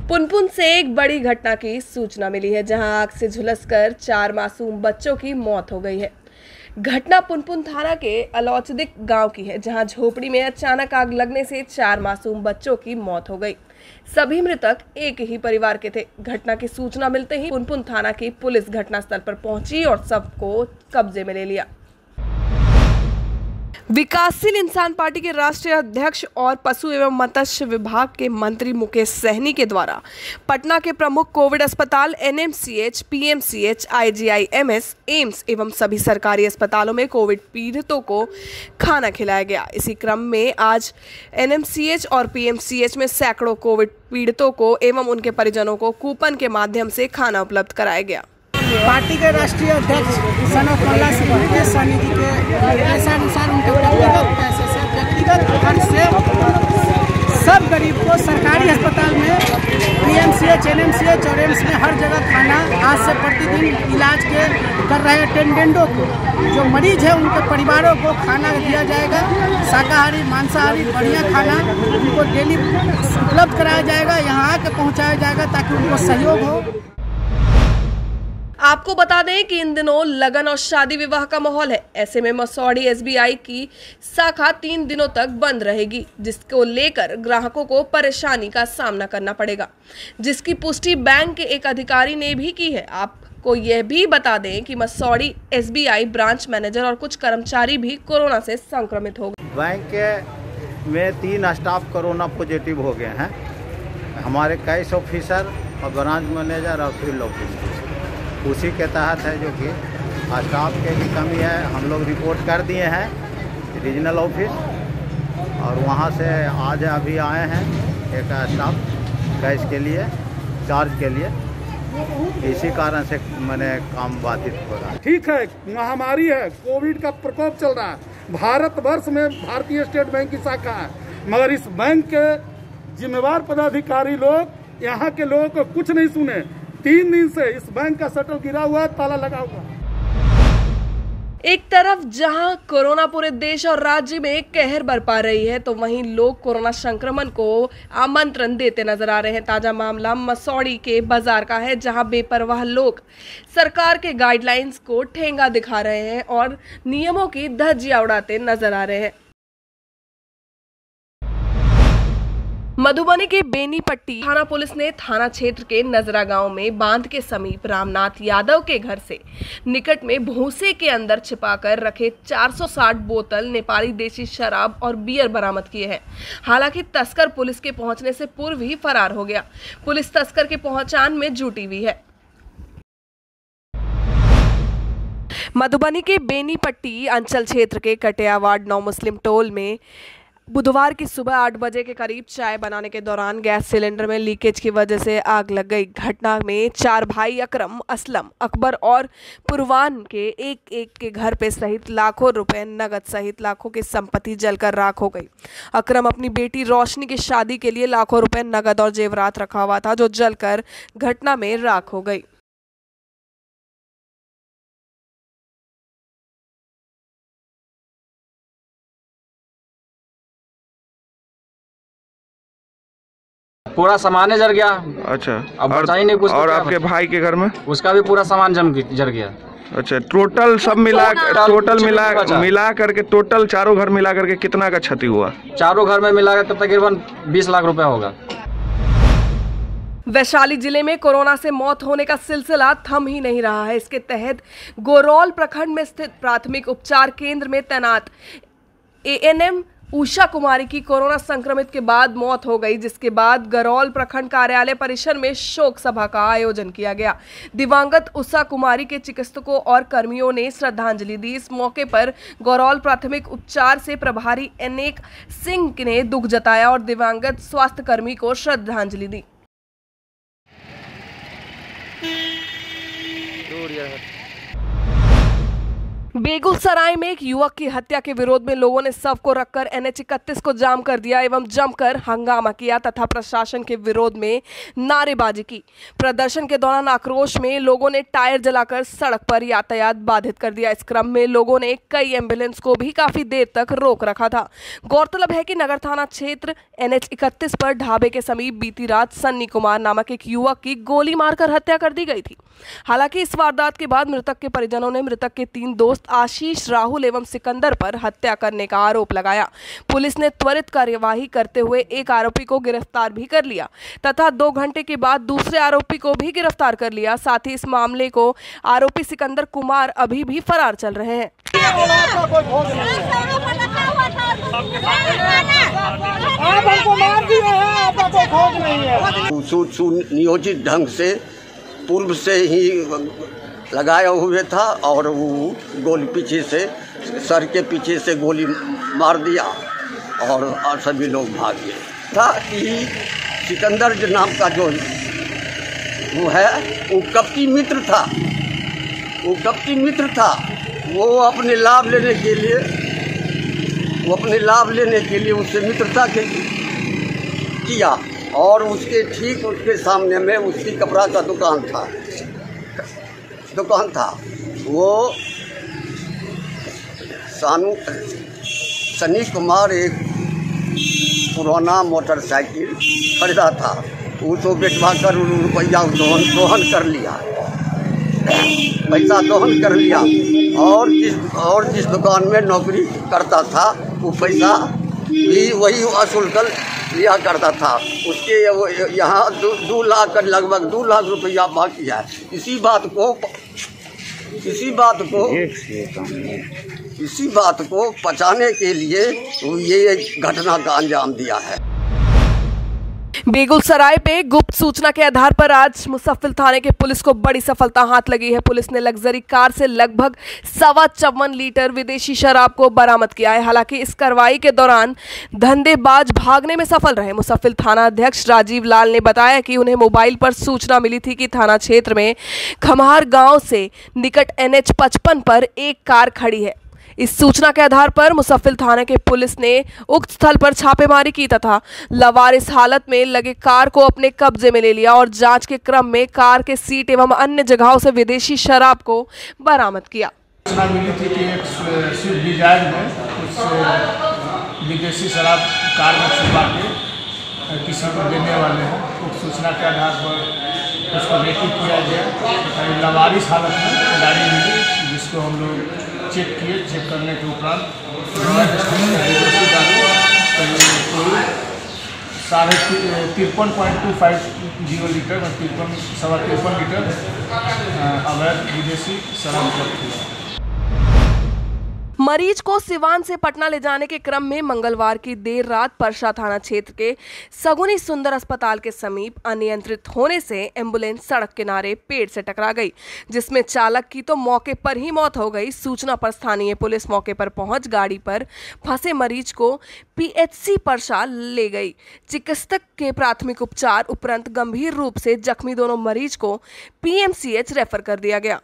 पुनपुन से एक बड़ी घटना की सूचना मिली है, जहां आग से झुलसकर 4 मासूम बच्चों की मौत हो गई है। घटना पुनपुन थाना के अलौचदिक गांव की है, जहां झोपड़ी में अचानक आग लगने से 4 मासूम बच्चों की मौत हो गई। सभी मृतक एक ही परिवार के थे। घटना की सूचना मिलते ही पुनपुन थाना की पुलिस घटनास्थल पर पहुंची और सबको कब्जे में ले लिया। विकासशील इंसान पार्टी के राष्ट्रीय अध्यक्ष और पशु एवं मत्स्य विभाग के मंत्री मुकेश सहनी के द्वारा पटना के प्रमुख कोविड अस्पताल एनएमसीएच, पीएमसीएच, आईजीआईएमएस, एम्स एवं सभी सरकारी अस्पतालों में कोविड पीड़ितों को खाना खिलाया गया। इसी क्रम में आज एनएमसीएच और पीएमसीएच में सैकड़ों कोविड पीड़ितों को एवं उनके परिजनों को कूपन के माध्यम से खाना उपलब्ध कराया गया। पार्टी के राष्ट्रीय अध्यक्ष सनत मोल्ला से मुकेश सहनी जी के निर्देशानुसार उनके व्यक्तिगत पैसे से, व्यक्तिगत फंड से सब गरीब को सरकारी अस्पताल में, पीएमसीएच, एनएमसीएच और एम्स में हर जगह खाना आज से प्रतिदिन इलाज के कर रहे अटेंडेंटों को, जो मरीज है उनके परिवारों को खाना दिया जाएगा। शाकाहारी, मांसाहारी बढ़िया खाना उनको डेली उपलब्ध कराया जाएगा, यहाँ आके पहुँचाया जाएगा ताकि उनको सहयोग हो। आपको बता दें कि इन दिनों लगन और शादी विवाह का माहौल है। ऐसे में मसौड़ी एसबीआई की शाखा 3 दिनों तक बंद रहेगी, जिसको लेकर ग्राहकों को परेशानी का सामना करना पड़ेगा, जिसकी पुष्टि बैंक के एक अधिकारी ने भी की है। आपको यह भी बता दें कि मसौड़ी एसबीआई ब्रांच मैनेजर और कुछ कर्मचारी भी कोरोना से संक्रमित हो गए। बैंक में 3 स्टाफ कोरोना पॉजिटिव हो गए हैं। हमारे कैश ऑफिसर और ब्रांच मैनेजर और फील्ड ऑफिसर, उसी के तहत है जो कि स्टाफ के भी कमी है। हम लोग रिपोर्ट कर दिए हैं रीजनल ऑफिस, और वहाँ से आज अभी आए हैं एक स्टाफ कैश के लिए, चार्ज के लिए। इसी कारण से मैंने काम बाधित हो रहा है। ठीक है, महामारी है, कोविड का प्रकोप चल रहा है। भारतवर्ष में भारतीय स्टेट बैंक की शाखा है, मगर इस बैंक के जिम्मेवार पदाधिकारी लोग यहाँ के लोगों को कुछ नहीं सुने। 3 दिन से इस बैंक का शटर गिरा हुआ है, ताला लगा हुआ। एक तरफ जहां कोरोना पूरे देश और राज्य में कहर बरपा रही है, तो वहीं लोग कोरोना संक्रमण को आमंत्रण देते नजर आ रहे हैं। ताजा मामला मसौड़ी के बाजार का है, जहां बेपरवाह लोग सरकार के गाइडलाइंस को ठेंगा दिखा रहे हैं और नियमों की धज्जियां उड़ाते नजर आ रहे हैं। मधुबनी के बेनीपट्टी थाना पुलिस ने थाना क्षेत्र के नजरा गांव में बांध के समीप रामनाथ यादव के घर से निकट में भूसे के अंदर छिपाकर रखे 460 बोतल नेपाली देशी शराब और बियर बरामद किए हैं। हालांकि तस्कर पुलिस के पहुंचने से पूर्व ही फरार हो गया। पुलिस तस्कर के पहचान में जुटी हुई है। मधुबनी के बेनीपट्टी अंचल क्षेत्र के कटिया वार्ड 9 मुस्लिम टोल में बुधवार की सुबह 8 बजे के करीब चाय बनाने के दौरान गैस सिलेंडर में लीकेज की वजह से आग लग गई। घटना में 4 भाई अकरम, असलम, अकबर और पुरवान के एक के घर पे सहित लाखों रुपए नगद सहित लाखों की संपत्ति जलकर राख हो गई। अकरम अपनी बेटी रोशनी की शादी के लिए लाखों रुपए नगद और जेवरात रखा हुआ था, जो जलकर घटना में राख हो गई। पूरा सामान जल गया। अच्छा, अब बचा ही नहीं कुछ। और आपके भाई के घर में? उसका भी पूरा सामान जल गया। अच्छा, टोटल सब मिला करके टोटल चारों घर मिला करके कितना का क्षति हुआ? चारों घर में मिला कर तकरीबन 20 लाख रुपया होगा। वैशाली जिले में कोरोना से मौत होने का सिलसिला थम ही नहीं रहा है। इसके तहत गोरौल प्रखंड में स्थित प्राथमिक उपचार केंद्र में तैनात एएनएम उषा कुमारी की कोरोना संक्रमित के बाद मौत हो गई, जिसके बाद गरौल प्रखंड कार्यालय परिसर में शोक सभा का आयोजन किया गया। दिवंगत उषा कुमारी के चिकित्सकों और कर्मियों ने श्रद्धांजलि दी। इस मौके पर गरौल प्राथमिक उपचार से प्रभारी अनेक सिंह ने दुख जताया और दिवंगत स्वास्थ्य कर्मी को श्रद्धांजलि दी। बेगूसराय में एक युवक की हत्या के विरोध में लोगों ने शव को रखकर NH 31 को जाम कर दिया एवं जमकर हंगामा किया तथा प्रशासन के विरोध में नारेबाजी की। प्रदर्शन के दौरान आक्रोश में लोगों ने टायर जलाकर सड़क पर यातायात बाधित कर दिया। इस क्रम में लोगों ने कई एम्बुलेंस को भी काफी देर तक रोक रखा था। गौरतलब है कि नगर थाना क्षेत्र NH 31 पर ढाबे के समीप बीती रात सन्नी कुमार नामक एक युवक की गोली मारकर हत्या कर दी गई थी। हालांकि इस वारदात के बाद मृतक के परिजनों ने मृतक के 3 दोस्त आशीष, राहुल एवं सिकंदर पर हत्या करने का आरोप लगाया। पुलिस ने त्वरित कार्यवाही करते हुए एक आरोपी को गिरफ्तार भी कर लिया तथा 2 घंटे के बाद दूसरे आरोपी को भी गिरफ्तार कर लिया। साथ ही इस मामले को आरोपी सिकंदर कुमार अभी भी फरार चल रहे हैं। सुनियोजित ढंग से पूर्व से ही लगाया हुए था और वो गोली पीछे से सर के पीछे से गोली मार दिया और सभी लोग भाग गए। था कि सिकंदर जो नाम का जो वो है वो कपटी मित्र था। वो अपने लाभ लेने के लिए उससे मित्रता किया और उसके ठीक उसके सामने में उसकी कपड़ा का दुकान था। वो सनी कुमार एक पुराना मोटरसाइकिल खरीदा था, उसको बेचवा कर रुपया दोहन कर लिया, पैसा दोहन कर लिया और जिस दुकान में नौकरी करता था वो पैसा भी वही वसूल कर लिया करता था। उसके यहाँ 2 लाख लगभग 2 लाख रुपया बाकी है। इसी बात को पचाने के लिए ये घटना का अंजाम दिया है। बेगूसराय पे गुप्त सूचना के आधार पर आज मुसफ्फिल थाने के पुलिस को बड़ी सफलता हाथ लगी है। पुलिस ने लग्जरी कार से लगभग 54 लीटर विदेशी शराब को बरामद किया है। हालांकि इस कार्रवाई के दौरान धंधेबाज भागने में सफल रहे। मुसफ्फिल थाना अध्यक्ष राजीव लाल ने बताया कि उन्हें मोबाइल पर सूचना मिली थी कि थाना क्षेत्र में खमहार गांव से निकट NH 55 पर एक कार खड़ी है। इस सूचना के आधार पर मुसफ्फिल थाने के पुलिस ने उक्त स्थल पर छापेमारी की तथा लवारिस हालत में लगे कार को अपने कब्जे में ले लिया और जांच के क्रम में कार के सीट एवं अन्य जगहों से विदेशी शराब को बरामद किया। सूचना मिली थी कि एक स्विफ्ट डिजायर में कुछ विदेशी शराब कार में छुपा के किसी को देने वाले हैं। उस सूचना के आधार पर उसको रेकी किया गया। लवारिस हालत में गाड़ी मिली जिसको हम लोग चेक करने के उपरांत 53.250 लीटर में 53 लीटर अवैध विदेशी शराब जब्त हुआ। मरीज को सिवान से पटना ले जाने के क्रम में मंगलवार की देर रात परसा थाना क्षेत्र के सगुनी सुंदर अस्पताल के समीप अनियंत्रित होने से एम्बुलेंस सड़क किनारे पेड़ से टकरा गई, जिसमें चालक की तो मौके पर ही मौत हो गई। सूचना पर स्थानीय पुलिस मौके पर पहुंच गाड़ी पर फंसे मरीज को PHC परसा ले गई। चिकित्सक के प्राथमिक उपचार उपरांत गंभीर रूप से जख्मी दोनों मरीज को PMCH रेफर कर दिया गया।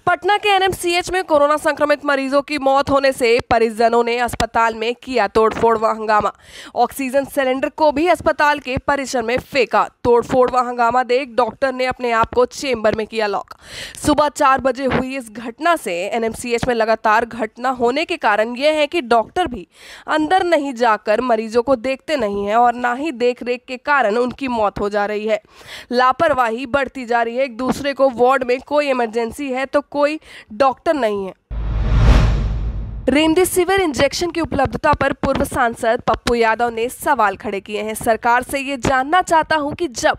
पटना के NMCH में कोरोना संक्रमित मरीजों की मौत होने से परिजनों ने अस्पताल में किया तोड़फोड़ व हंगामा। ऑक्सीजन सिलेंडर को भी अस्पताल के परिसर में फेंका। तोड़फोड़ व हंगामा देख डॉक्टर ने अपने आप को चेंबर में किया लॉक। सुबह 4 बजे हुई इस घटना से NMCH में लगातार घटना होने के कारण यह है कि डॉक्टर भी अंदर नहीं जाकर मरीजों को देखते नहीं है और ना ही देख रेख के कारण उनकी मौत हो जा रही है। लापरवाही बढ़ती जा रही है। एक दूसरे को वार्ड में कोई इमरजेंसी है तो कोई डॉक्टर नहीं है। रेमडेसिविर इंजेक्शन की उपलब्धता पर पूर्व सांसद पप्पू यादव ने सवाल खड़े किए हैं। सरकार से ये जानना चाहता हूं कि जब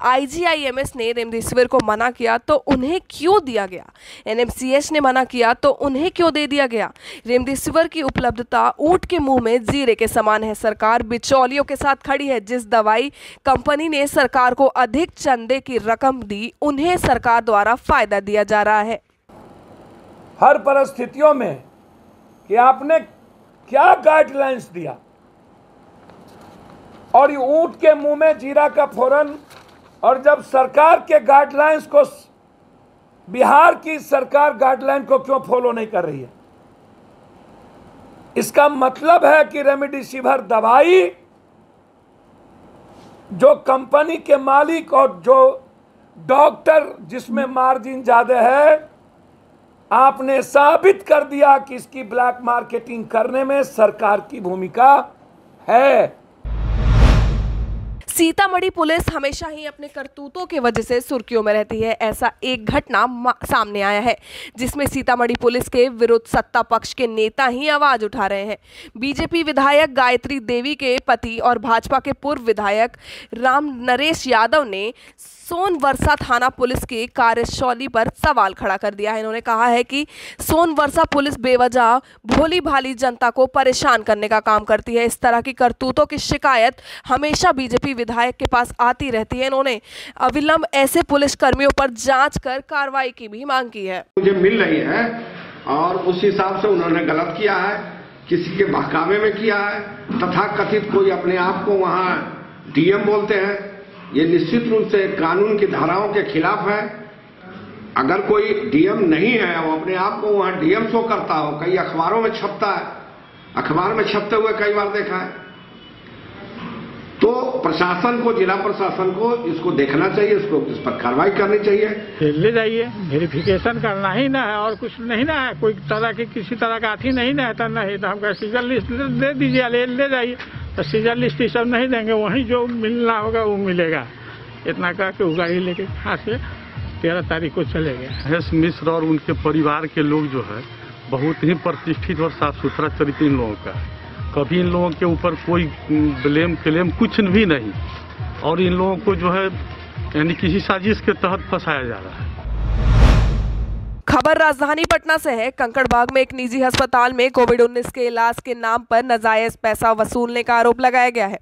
IGIMS ने रेमडेसिविर को मना किया तो उन्हें क्यों दिया गया, NMCH ने मना किया तो उन्हें क्यों दे दिया गया। रेमडेसिविर की उपलब्धता ऊंट के मुंह में जीरे के समान है। सरकार बिचौलियों के साथ खड़ी है। जिस दवाई कंपनी ने सरकार को अधिक चंदे की रकम दी उन्हें सरकार द्वारा फायदा दिया जा रहा है। हर परिस्थितियों में कि आपने क्या गाइडलाइंस दिया और ये ऊंट के मुंह में जीरा का फोरन, और जब सरकार के गाइडलाइंस को बिहार की सरकार गाइडलाइन को क्यों फॉलो नहीं कर रही है? इसका मतलब है कि रेमडेसिविर दवाई जो कंपनी के मालिक और जो डॉक्टर जिसमें मार्जिन ज्यादा है, आपने साबित कर दिया कि इसकी ब्लैक मार्केटिंग करने में सरकार की भूमिका है। सीतामढ़ी पुलिस हमेशा ही अपने करतूतों की वजह से सुर्खियों में रहती है। ऐसा एक घटना सामने आया है जिसमें सीतामढ़ी पुलिस के विरुद्ध सत्ता पक्ष के नेता ही आवाज उठा रहे हैं। बीजेपी विधायक गायत्री देवी के पति और भाजपा के पूर्व विधायक राम नरेश यादव ने सोनवर्षा थाना पुलिस की कार्यशैली पर सवाल खड़ा कर दिया है। इन्होंने कहा है कि सोनवर्षा पुलिस बेवजह भोली भाली जनता को परेशान करने का काम करती है। इस तरह की करतूतों की शिकायत हमेशा बीजेपी विधायक के पास आती रहती है। इन्होंने अविलंब ऐसे पुलिस कर्मियों पर जांच कर कार्रवाई की भी मांग की है। मुझे मिल रही है और उस हिसाब से उन्होंने गलत किया है, किसी के बहकावे में किया है, तथा कथित कोई अपने आप को वहां डीएम बोलते हैं। ये निश्चित रूप से कानून की धाराओं के खिलाफ है। अगर कोई डीएम नहीं है, वो अपने आप को वहां डीएम शो करता हो, कई अखबारों में छपता है, अखबार में छपते हुए कई बार देखा है, तो प्रशासन को, जिला प्रशासन को इसको देखना चाहिए, इसको इस पर कार्रवाई करनी चाहिए। ले जाइए, वेरिफिकेशन करना ही ना है और कुछ नहीं ना है, कोई तरह की किसी तरह का अथी नहीं ना है, तो नहीं तो हमको सीजर लिस्ट दे दीजिए, ले जाइए। तो सीजर लिस्ट ही सब नहीं देंगे, वहीं जो मिलना होगा वो मिलेगा। इतना कह के वो गाड़ी लेके यहाँ से 13 तारीख को चले गए। महेश मिश्र और उनके परिवार के लोग जो है बहुत ही प्रतिष्ठित और साफ सुथरा चरित्र इन लोगों का है। कभी इन लोगों के ऊपर कोई ब्लेम क्लेम कुछ भी नहीं, और इन लोगों को जो है यानी किसी साजिश के तहत फंसाया जा रहा है। खबर राजधानी पटना से है। कंकड़बाग में एक निजी अस्पताल में कोविड-19 के इलाज के नाम पर नाजायज पैसा वसूलने का आरोप लगाया गया है।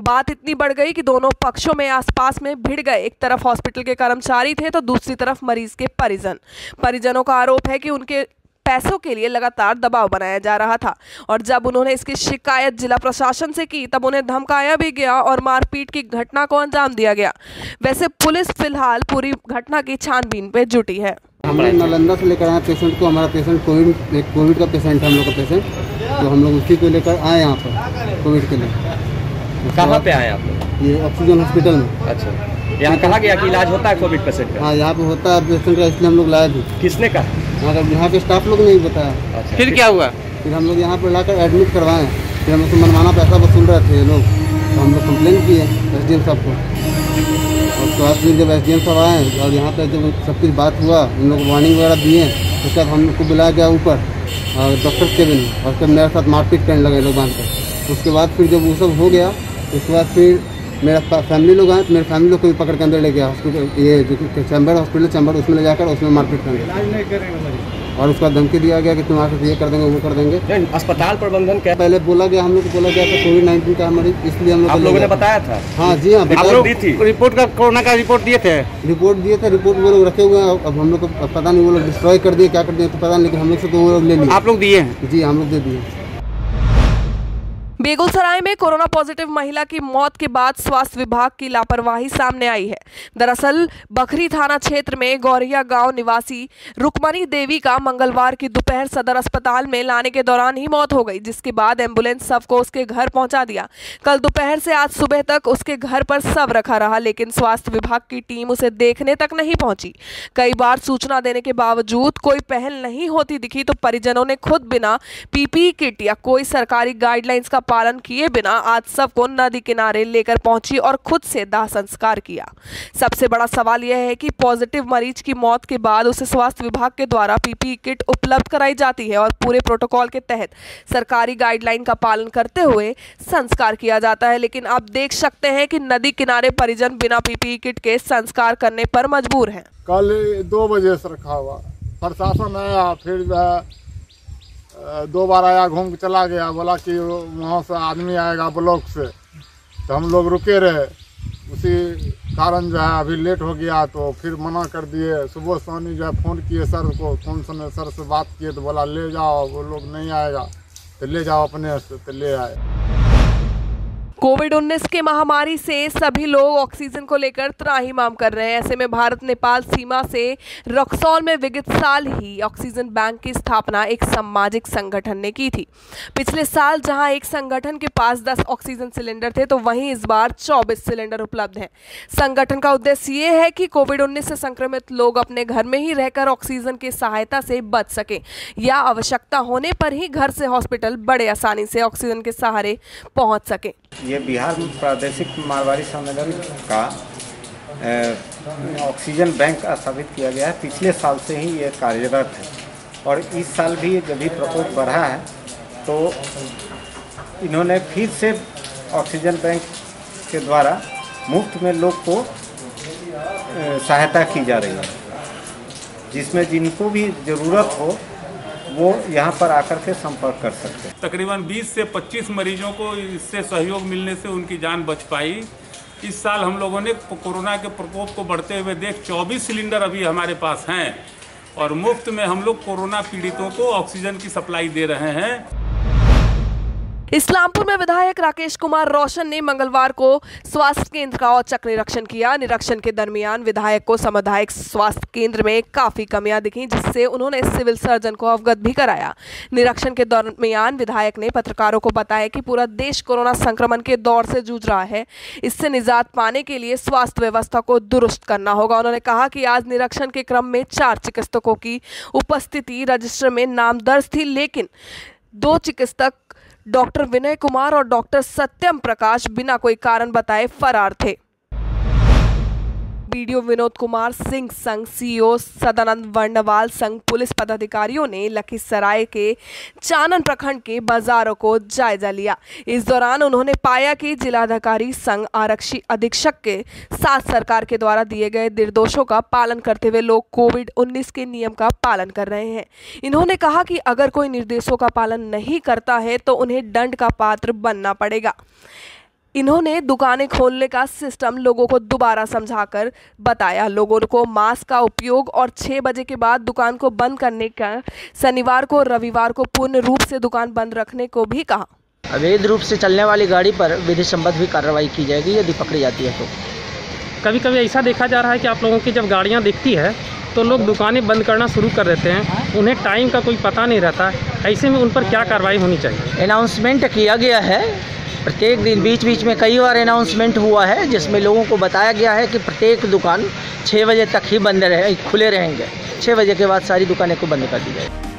बात इतनी बढ़ गई कि दोनों पक्षों में आसपास में भिड़ गए। एक तरफ हॉस्पिटल के कर्मचारी थे तो दूसरी तरफ मरीज के परिजनों का आरोप है कि उनके पैसों के लिए लगातार दबाव बनाया जा रहा था और जब उन्होंने इसकी शिकायत जिला प्रशासन से की तब उन्हें धमकाया भी गया और मारपीट की घटना को अंजाम दिया गया। वैसे पुलिस फिलहाल पूरी घटना की छानबीन पे जुटी है। हमने नालंदा से लेकर आए पेशेंट को। हमारा पेशेंट कोविड का पेशेंट है, हम लोग का पेशेंट, तो हम लोग उसी को लेकर आए यहाँ पर कोविड के लिए। कहाँ पे आए आप लोग? ये ऑक्सीजन हॉस्पिटल में। अच्छा, यहाँ कहा गया कि इलाज होता है कोविड पेशेंट का? हाँ, यहाँ पे होता है पेशेंट का, इसलिए हम लोग लाए थे। किसने कहा? यहाँ के स्टाफ लोग नहीं बताया। अच्छा, फिर क्या हुआ? फिर हम लोग यहाँ पर लाकर एडमिट करवाएं। फिर हम लोग मनमाना पैसा वसूल रहे थे ये लोग, तो हम लोग कंप्लेन किए SDM साहब को। और उसके बाद फिर जब SDM साहब आए और यहाँ पर जब सब कुछ बात हुआ, उन लोग वार्निंग वगैरह दिए, उसके बाद हम लोग को बुलाया गया ऊपर और डॉक्टर केबिन, और फिर मेरे साथ मारपीट करने लगे लोग बांध कर। उसके बाद फिर जब वो सब हो गया, उसके बाद फिर मेरा फैमिली लोग आए तो मेरे फैमिली लोग को भी पकड़ के अंदर ले गया हॉस्पिटल, ये जो चैम्बर हॉस्पिटल चैम्बर, उसमें ले जाकर उसमें मारपीट करेंगे और उसका धमकी दिया गया कि तुम्हारे साथ ये कर देंगे वो कर देंगे। अस्पताल प्रबंधन क्या? पहले बोला गया, हम लोग को बोला गया था कोविड-19 का मरीज, इसलिए हम लोगों ने बताया था। हाँ जी हाँ, रिपोर्ट का कोरोना का रिपोर्ट दिए थे। रिपोर्ट वो लोग रखे हुए हैं। अब हम लोग को पता नहीं वो लोग डिस्ट्रॉय कर दिए क्या कर दिए तो पता नहीं, लेकिन हम लोग से तो वो लोग ले लिए। आप लोग दिए हैं? जी, हम लोग दे दिए। बेगूसराय में कोरोना पॉजिटिव महिला की मौत के बाद स्वास्थ्य विभाग की लापरवाही सामने आई है। दरअसल बखरी थाना क्षेत्र में गौरिया गांव निवासी रुक्मणी देवी का मंगलवार की दोपहर सदर अस्पताल में लाने के दौरान ही मौत हो गई, जिसके बाद एम्बुलेंस शव को उसके घर पहुंचा दिया। कल दोपहर से आज सुबह तक उसके घर पर शव रखा रहा, लेकिन स्वास्थ्य विभाग की टीम उसे देखने तक नहीं पहुंची। कई बार सूचना देने के बावजूद कोई पहल नहीं होती दिखी तो परिजनों ने खुद बिना PPE किट या कोई सरकारी गाइडलाइंस का पालन किए बिना आज सबको नदी किनारे लेकर पहुंची और खुद से दाह संस्कार किया। सबसे बड़ा सवाल यह है कि पॉजिटिव मरीज की मौत के बाद उसे स्वास्थ्य विभाग के द्वारा PPE किट उपलब्ध कराई जाती है और पूरे प्रोटोकॉल के तहत सरकारी गाइडलाइन का पालन करते हुए संस्कार किया जाता है, लेकिन आप देख सकते हैं कि नदी किनारे परिजन बिना PPE किट के संस्कार करने पर मजबूर हैं। कल 2 बजे से रखा हुआ, प्रशासन आया, फिर 2 बार आया, घूम के चला गया, बोला कि वहाँ से आदमी आएगा ब्लॉक से, तो हम लोग रुके रहे। उसी कारण जो है अभी लेट हो गया तो फिर मना कर दिए। सुबह सानी जो है फ़ोन किए सर को, फ़ोन से सर से बात किए तो बोला ले जाओ, वो लोग नहीं आएगा तो ले जाओ अपने से, तो ले आए। कोविड-19 के महामारी से सभी लोग ऑक्सीजन को लेकर त्राहिमाम कर रहे हैं। ऐसे में भारत नेपाल सीमा से रक्सौल में विगत साल ही ऑक्सीजन बैंक की स्थापना एक सामाजिक संगठन ने की थी। पिछले साल जहां एक संगठन के पास 10 ऑक्सीजन सिलेंडर थे, तो वहीं इस बार 24 सिलेंडर उपलब्ध हैं। संगठन का उद्देश्य ये है कि कोविड-19 से संक्रमित लोग अपने घर में ही रहकर ऑक्सीजन की सहायता से बच सकें या आवश्यकता होने पर ही घर से हॉस्पिटल बड़े आसानी से ऑक्सीजन के सहारे पहुंच सकें। ये बिहार प्रादेशिक मारवाड़ी सम्मेलन का ऑक्सीजन बैंक स्थापित किया गया है। पिछले साल से ही ये कार्यरत है और इस साल भी जब भी प्रकोप बढ़ा है तो इन्होंने फिर से ऑक्सीजन बैंक के द्वारा मुफ्त में लोग को सहायता की जा रही है, जिसमें जिनको भी ज़रूरत हो वो यहाँ पर आकर के संपर्क कर सकते हैं। तकरीबन 20 से 25 मरीजों को इससे सहयोग मिलने से उनकी जान बच पाई। इस साल हम लोगों ने कोरोना के प्रकोप को बढ़ते हुए देख 24 सिलेंडर अभी हमारे पास हैं और मुफ्त में हम लोग कोरोना पीड़ितों को ऑक्सीजन की सप्लाई दे रहे हैं। इस्लामपुर में विधायक राकेश कुमार रोशन ने मंगलवार को स्वास्थ्य केंद्र का औचक निरीक्षण किया। निरीक्षण के दरमियान विधायक को सामुदायिक स्वास्थ्य केंद्र में काफी कमियां दिखीं, जिससे उन्होंने सिविल सर्जन को अवगत भी कराया। निरीक्षण के दरमियान विधायक ने पत्रकारों को बताया कि पूरा देश कोरोना संक्रमण के दौर से जूझ रहा है। इससे निजात पाने के लिए स्वास्थ्य व्यवस्था को दुरुस्त करना होगा। उन्होंने कहा कि आज निरीक्षण के क्रम में 4 चिकित्सकों की उपस्थिति रजिस्टर में नाम दर्ज थी, लेकिन 2 चिकित्सक डॉक्टर विनय कुमार और डॉक्टर सत्यम प्रकाश बिना कोई कारण बताए फरार थे। बीडीओ विनोद कुमार सिंह संग सीईओ सदानंद वर्णवाल संग पुलिस पदाधिकारियों ने लखीसराय के चानन प्रखंड के बाजारों को जायजा लिया। इस दौरान उन्होंने पाया कि जिलाधिकारी संघ आरक्षी अधीक्षक के साथ सरकार के द्वारा दिए गए निर्देशों का पालन करते हुए लोग कोविड-19 के नियम का पालन कर रहे हैं। इन्होंने कहा कि अगर कोई निर्देशों का पालन नहीं करता है तो उन्हें दंड का पात्र बनना पड़ेगा। इन्होंने दुकानें खोलने का सिस्टम लोगों को दोबारा समझाकर बताया। लोगों को मास्क का उपयोग और 6 बजे के बाद दुकान को बंद करने का, शनिवार को रविवार को पूर्ण रूप से दुकान बंद रखने को भी कहा। अवैध रूप से चलने वाली गाड़ी पर विधि सम्मत भी कार्रवाई की जाएगी यदि पकड़ी जाती है तो। कभी कभी ऐसा देखा जा रहा है कि आप लोगों की जब गाड़ियाँ दिखती है तो लोग दुकानें बंद करना शुरू कर देते हैं, उन्हें टाइम का कोई पता नहीं रहता। ऐसे में उन पर क्या कार्रवाई होनी चाहिए? अनाउंसमेंट किया गया है प्रत्येक दिन, बीच बीच में कई बार अनाउंसमेंट हुआ है जिसमें लोगों को बताया गया है कि प्रत्येक दुकान 6 बजे तक ही खुले रहेंगे। 6 बजे के बाद सारी दुकानें को बंद कर दी जाएगी।